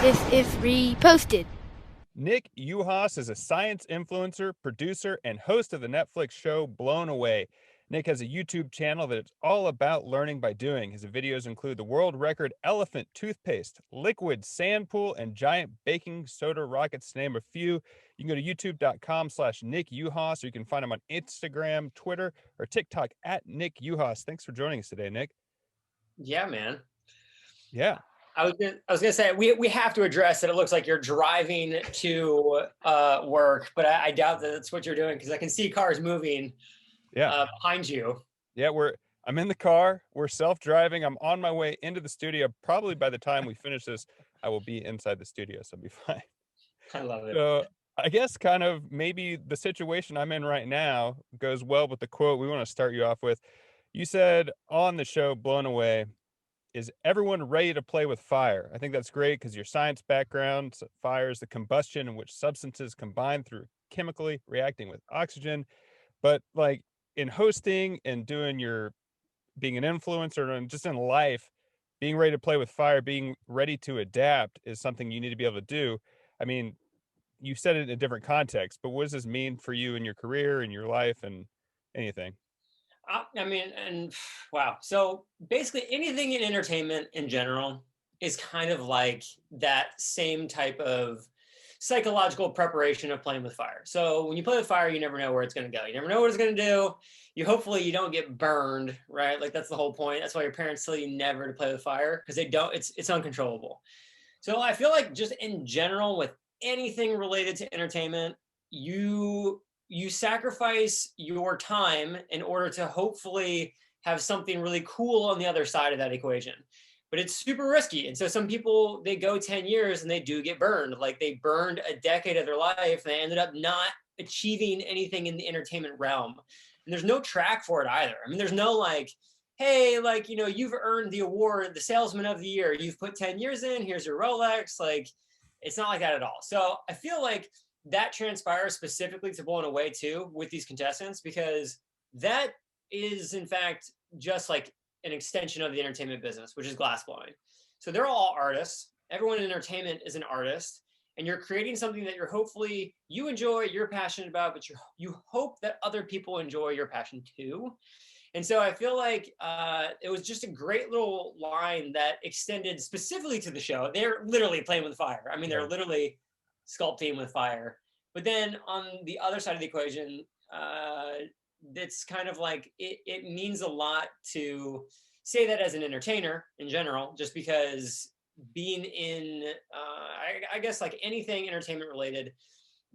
This is reposted. Nick Uhas is a science influencer, producer, and host of the Netflix show Blown Away. Nick has a YouTube channel that is all about learning by doing. His videos include the world record elephant toothpaste, liquid sand pool, and giant baking soda rockets, to name a few. You can go to youtube.com/Nick Uhas, or you can find him on Instagram, Twitter, or TikTok at Nick Uhas. Thanks for joining us today, Nick. Yeah, man. Yeah. I was gonna say we have to address that. It looks like you're driving to work, but I doubt that that's what you're doing because I can see cars moving Yeah. behind you. Yeah, I'm in the car. We're self-driving. I'm on my way into the studio. Probably by the time we finish this, I will be inside the studio, so I'll be fine. I love it. So I guess kind of maybe the situation I'm in right now goes well with the quote we want to start you off with. You said on the show Blown Away, is everyone ready to play with fire? I think that's great because your science background, fire is the combustion in which substances combine through chemically reacting with oxygen. But like in hosting and doing your being an influencer and just in life, being ready to play with fire, being ready to adapt is something you need to be able to do. I mean, you said it in a different context, but what does this mean for you in your career and your life and anything? I mean, and wow. So basically, anything in entertainment in general is kind of like that same type of psychological preparation of playing with fire. So when you play with fire, you never know where it's going to go. You never know what it's going to do. You hopefully you don't get burned, right? Like that's the whole point. That's why your parents tell you never to play with fire because they don't. It's uncontrollable. So I feel like just in general with anything related to entertainment, you sacrifice your time in order to hopefully have something really cool on the other side of that equation. But it's super risky. And so some people they go 10 years and they do get burned. Like they burned a decade of their life and they ended up not achieving anything in the entertainment realm. And there's no track for it either. I mean, there's no like, hey, like, you've earned the award, the salesman of the year. You've put 10 years in, here's your Rolex. Like, it's not like that at all. So I feel like that transpires specifically to Blown Away too with these contestants because that is in fact just like an extension of the entertainment business, which is glass blowing. So they're all artists. Everyone in entertainment is an artist, and you're creating something that you're hopefully you enjoy, you're passionate about, but you hope that other people enjoy your passion too. And so I feel like it was just a great little line that extended specifically to the show. They're literally playing with fire. I mean, they're literally sculpting with fire. But then on the other side of the equation, it's kind of like it means a lot to say that as an entertainer in general, just because being in, I guess, like anything entertainment related,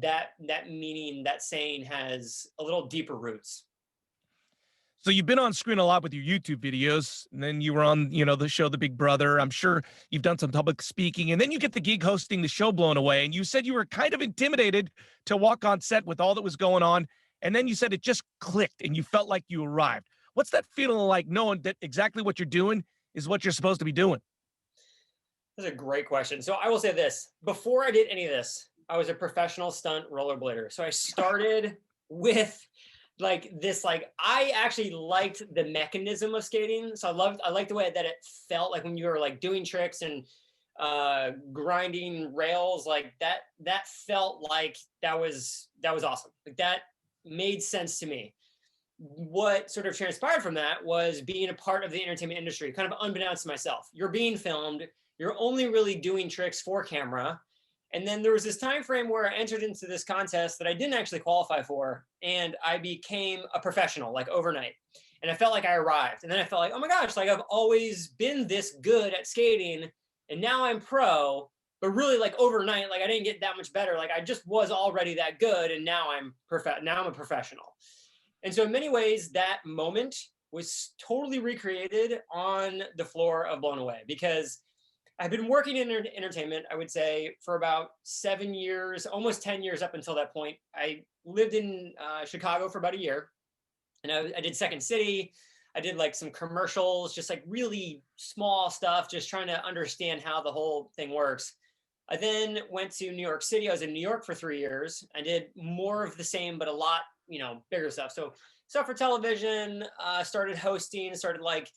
that meaning, that saying has a little deeper roots. So you've been on screen a lot with your YouTube videos, and then you were on, the show The Big Brother. I'm sure you've done some public speaking, and then you get the gig hosting the show Blown Away, and you said you were kind of intimidated to walk on set with all that was going on, and then you said it just clicked, and you felt like you arrived. What's that feeling like knowing that exactly what you're doing is what you're supposed to be doing? That's a great question. So I will say this, before I did any of this, I was a professional stunt rollerblader. So I started with like this, like I actually liked the mechanism of skating. So I liked the way that it felt like when you were like doing tricks and grinding rails, like that felt like that was awesome. Like that made sense to me. What sort of transpired from that was being a part of the entertainment industry, kind of unbeknownst to myself. You're being filmed, you're only really doing tricks for camera. And then there was this time frame where I entered into this contest that I didn't actually qualify for, and I became a professional like overnight. And I felt like I arrived. And then I felt like, oh my gosh, like I've always been this good at skating, and now I'm pro. But really, like overnight, like I didn't get that much better. Like I just was already that good, and now I'm a professional. And so in many ways, that moment was totally recreated on the floor of Blown Away because I've been working in entertainment, I would say, for about 7 years, almost 10 years up until that point. I lived in Chicago for about a year, and I did Second City. I did like some commercials, just like really small stuff, just trying to understand how the whole thing works. I then went to New York City. I was in New York for 3 years. I did more of the same, but a lot, bigger stuff. So stuff for television, started hosting, started like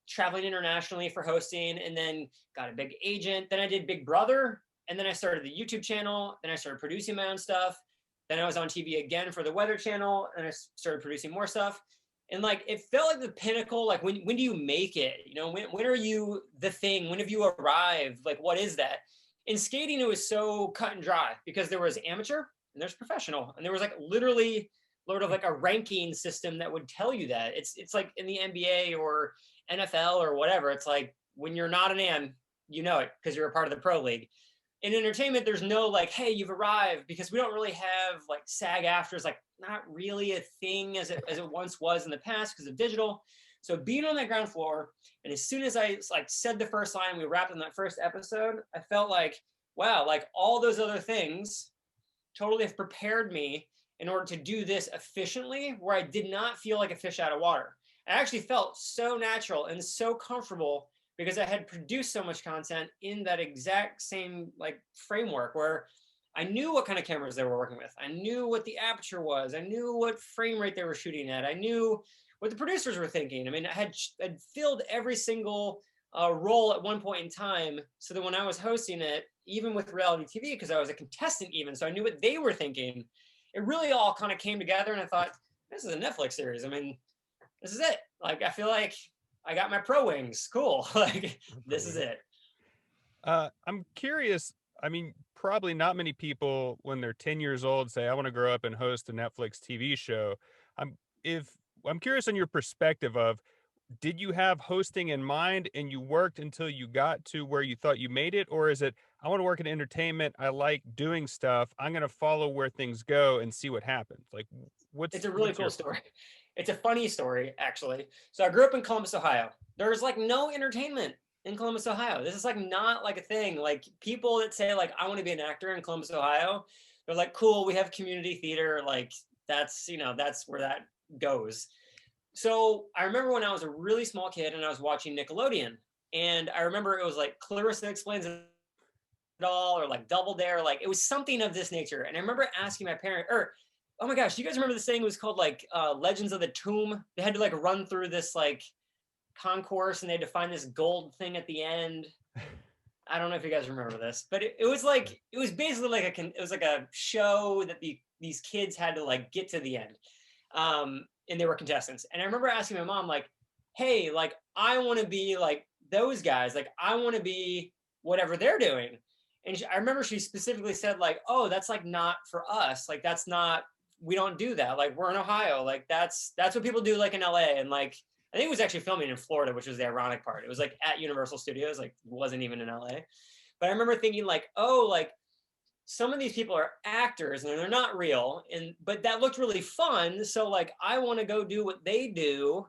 traveling internationally for hosting, and then got a big agent. Then I did Big Brother, and then I started the YouTube channel. Then I started producing my own stuff. Then I was on TV again for the Weather Channel, and I started producing more stuff. And like, it felt like the pinnacle. Like, when do you make it? You know, when are you the thing? When have you arrived? Like, what is that? In skating, it was so cut and dry because there was amateur and there's professional, and there was like literally sort of like a ranking system that would tell you that. It's like in the NBA or NFL or whatever. It's like, when you're not an AM, you know it because you're a part of the pro league. In entertainment, there's no like, hey, you've arrived, because we don't really have like SAG-AFTRA is like not really a thing as it once was in the past because of digital. So being on that ground floor, and as soon as I like said the first line, we wrapped in that first episode, I felt like, wow, like all those other things totally have prepared me in order to do this efficiently, where I did not feel like a fish out of water. I actually felt so natural and so comfortable because I had produced so much content in that exact same like framework, where I knew what kind of cameras they were working with. I knew what the aperture was. I knew what frame rate they were shooting at. I knew what the producers were thinking. I mean, I had filled every single role at one point in time, so that when I was hosting it, even with reality TV, because I was a contestant even, so I knew what they were thinking. It really all kind of came together, and I thought, this is a Netflix series. I mean, this is it. Like, I feel like I got my pro wings. Cool. Like, this is it. I'm curious. I mean, probably not many people when they're 10 years old say, I want to grow up and host a Netflix TV show. I'm curious on your perspective of, did you have hosting in mind and you worked until you got to where you thought you made it? Or is it, I want to work in entertainment, I like doing stuff, I'm going to follow where things go and see what happens? Like, it's a really cool story. It's a funny story, actually. So I grew up in Columbus, Ohio. There's like no entertainment in Columbus, Ohio. This is like not like a thing. Like, people that say like, I want to be an actor in Columbus, Ohio, they're like, cool, we have community theater. Like, that's, you know, that's where that goes. So I remember when I was a really small kid and I was watching Nickelodeon, and I remember it was like Clarissa Explains It All, or like Double Dare, like it was something of this nature. And I remember asking my parent, or oh my gosh, do you guys remember this thing? It was called like Legends of the Tomb. They had to like run through this like concourse, and they had to find this gold thing at the end. I don't know if you guys remember this, but it was like, it was basically like it was like a show that these kids had to like get to the end. And they were contestants. And I remember asking my mom, like, hey, like, I want to be like those guys. Like, I want to be whatever they're doing. And I remember she specifically said, like, oh, that's like not for us. Like, that's not, we don't do that. Like, we're in Ohio. Like, that's what people do, like in LA. And like, I think it was actually filming in Florida, which was the ironic part. It was like at Universal Studios, like, it wasn't even in LA. But I remember thinking, like, oh, like, some of these people are actors and they're not real, but that looked really fun. So like, I want to go do what they do.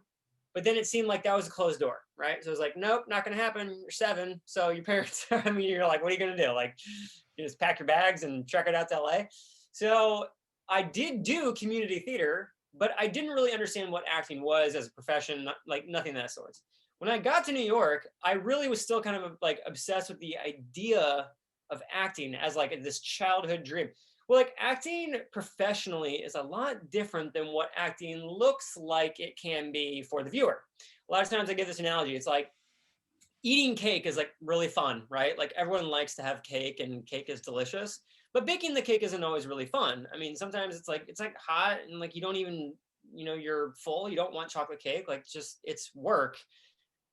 But then it seemed like that was a closed door, right? So it was like, nope, not going to happen. You're 7. So your parents, I mean, you're like, what are you going to do? Like, you just pack your bags and truck it out to LA. So I did do community theater, but I didn't really understand what acting was as a profession, like nothing of that sort. When I got to New York, I really was still kind of like obsessed with the idea of acting as like this childhood dream. Well, like, acting professionally is a lot different than what acting looks like it can be for the viewer. A lot of times I give this analogy. It's like, eating cake is like really fun, right? Like, everyone likes to have cake and cake is delicious, but baking the cake isn't always really fun. I mean, sometimes it's like hot and like you don't even, you know, you're full, you don't want chocolate cake, like, just, it's work.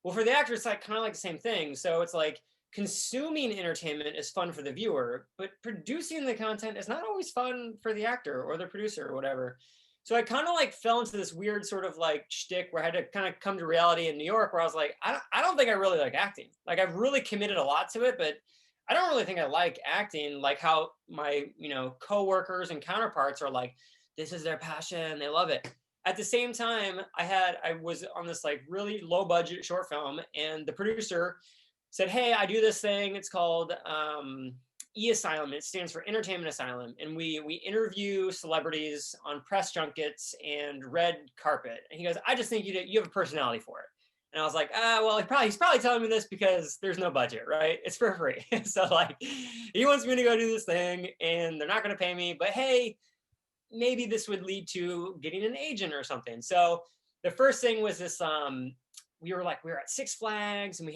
Well, for the actor, it's like kind of like the same thing. So it's like, consuming entertainment is fun for the viewer, but producing the content is not always fun for the actor or the producer or whatever. So I kind of like fell into this weird sort of like shtick where I had to kind of come to reality in New York, where I was like, I don't think I really like acting. Like, I've really committed a lot to it, but I don't really think I like acting like how my, you know, coworkers and counterparts are like, this is their passion, they love it. At the same time, I was on this like really low budget short film, and the producer said, hey, I do this thing. It's called E-Asylum. It stands for Entertainment Asylum. And we interview celebrities on press junkets and red carpet. And he goes, I just think you have a personality for it. And I was like, well, he's probably telling me this because there's no budget, right? It's for free. So like, he wants me to go do this thing and they're not going to pay me, but hey, maybe this would lead to getting an agent or something. So the first thing was this we were at Six Flags, and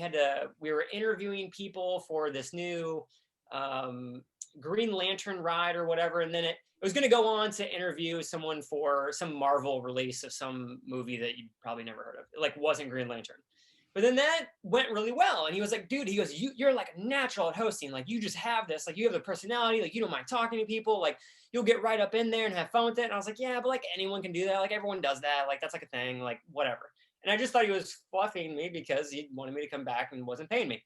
we were interviewing people for this new Green Lantern ride or whatever. And then it was going to go on to interview someone for some Marvel release of some movie that you probably never heard of. It like wasn't Green Lantern. But then that went really well. And he was like, dude, he goes, you're like a natural at hosting. Like, you just have this, like, you have the personality, like, you don't mind talking to people. Like, you'll get right up in there and have fun with it. And I was like, yeah, but like anyone can do that. Like, everyone does that. Like, that's like a thing, like, whatever. And I just thought he was fluffing me because he wanted me to come back and wasn't paying me.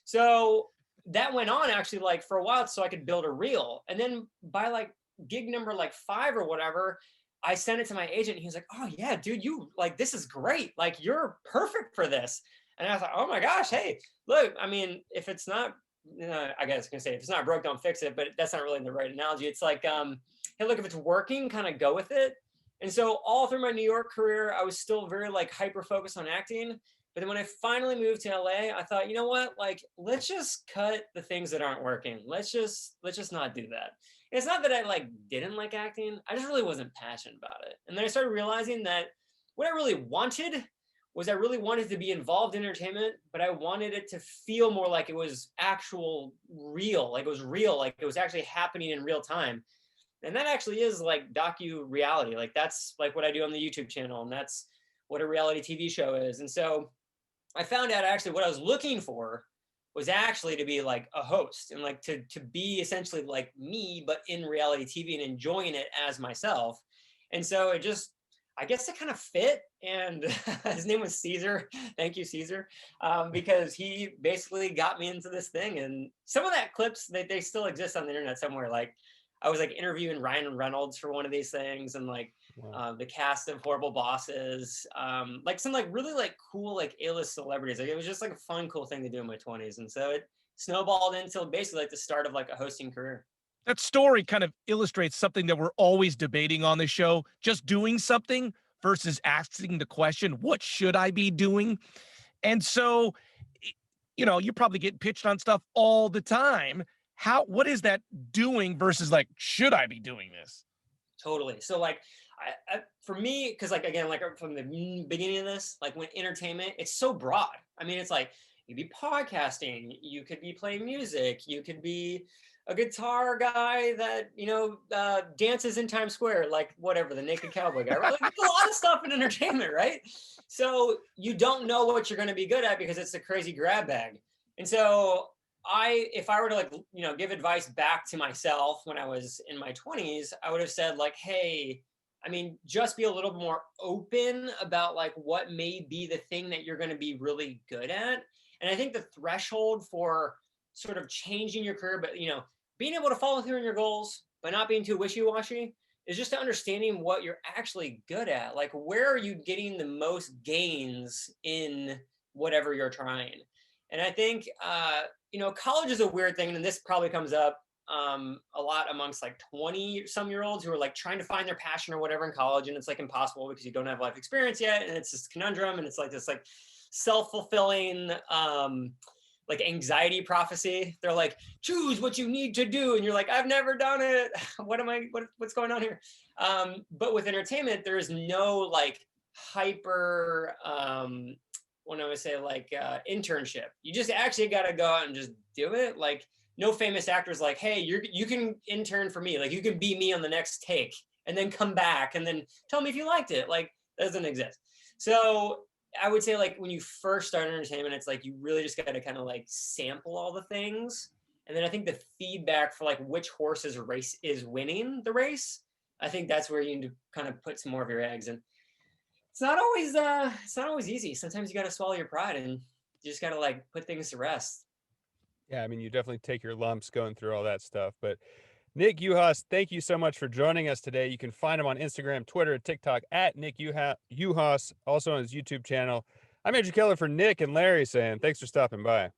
So that went on actually like for a while so I could build a reel. And then by like gig number like 5 or whatever, I sent it to my agent. And he was like, oh yeah, dude, you like, this is great. Like, you're perfect for this. And I was like, oh my gosh, hey, look, I mean, if it's not, I guess I can say if it's not broke, don't fix it, but that's not really the right analogy. It's like, hey, look, if it's working, kind of go with it. And so all through my New York career, I was still very like hyper focused on acting. But then when I finally moved to LA, I thought, you know what, like, let's just cut the things that aren't working. Let's just not do that. And it's not that I like didn't like acting. I just really wasn't passionate about it. And then I started realizing that what I really wanted was I really wanted to be involved in entertainment, but I wanted it to feel more like it was actual real, like it was real, like it was actually happening in real time. And that actually is like docu-reality. Like, that's like what I do on the YouTube channel, and that's what a reality TV show is. And so I found out actually what I was looking for was actually to be like a host and like to be essentially like me, but in reality TV and enjoying it as myself. And so it just, I guess it kind of fit. And his name was Caesar. Thank you, Caesar. Because he basically got me into this thing. And some of that clips, they still exist on the internet somewhere. Like, I was like interviewing Ryan Reynolds for one of these things, and like the cast of Horrible Bosses, like some like really like cool like A-list celebrities. Like, it was just like a fun, cool thing to do in my 20s. And so it snowballed into basically like the start of like a hosting career. That story kind of illustrates something that we're always debating on the show, just doing something versus asking the question, what should I be doing? And so, you probably get pitched on stuff all the time. What is that doing versus like, should I be doing this? Totally. So like, for me, because like, again, like from the beginning of this, like when entertainment, it's so broad. I mean, it's like, you could be podcasting, you could be playing music, you could be a guitar guy that, dances in Times Square, like whatever, the naked cowboy guy, right? Like, there's a lot of stuff in entertainment, right? So you don't know what you're going to be good at because it's a crazy grab bag. And so if I were to like, give advice back to myself when I was in my 20s, I would have said like, hey, I mean, just be a little more open about like what may be the thing that you're going to be really good at. And I think the threshold for sort of changing your career, but being able to follow through on your goals, but not being too wishy-washy, is just understanding what you're actually good at. Like, where are you getting the most gains in whatever you're trying? And I think, college is a weird thing. And this probably comes up a lot amongst like 20-some-year-olds who are like trying to find their passion or whatever in college. And it's like impossible because you don't have life experience yet. And it's this conundrum. And it's like this like self-fulfilling like anxiety prophecy. They're like, choose what you need to do. And you're like, I've never done it. What's going on here? But with entertainment, there is no like hyper, when I would say like internship. You just actually got to go out and just do it. Like, no famous actors like, hey, you can intern for me. Like, you can be me on the next take and then come back and then tell me if you liked it. Like, that doesn't exist. So I would say like when you first start entertainment, it's like you really just got to kind of like sample all the things. And then I think the feedback for like which horse's race is winning the race, I think that's where you need to kind of put some more of your eggs in. It's not always easy. Sometimes you got to swallow your pride and you just got to like put things to rest. Yeah, I mean, you definitely take your lumps going through all that stuff. But Nick Uhas, thank you so much for joining us today. You can find him on Instagram, Twitter, and TikTok at Nick Uhas, also on his YouTube channel. I'm Andrew Keller for Nick and Larry saying thanks for stopping by.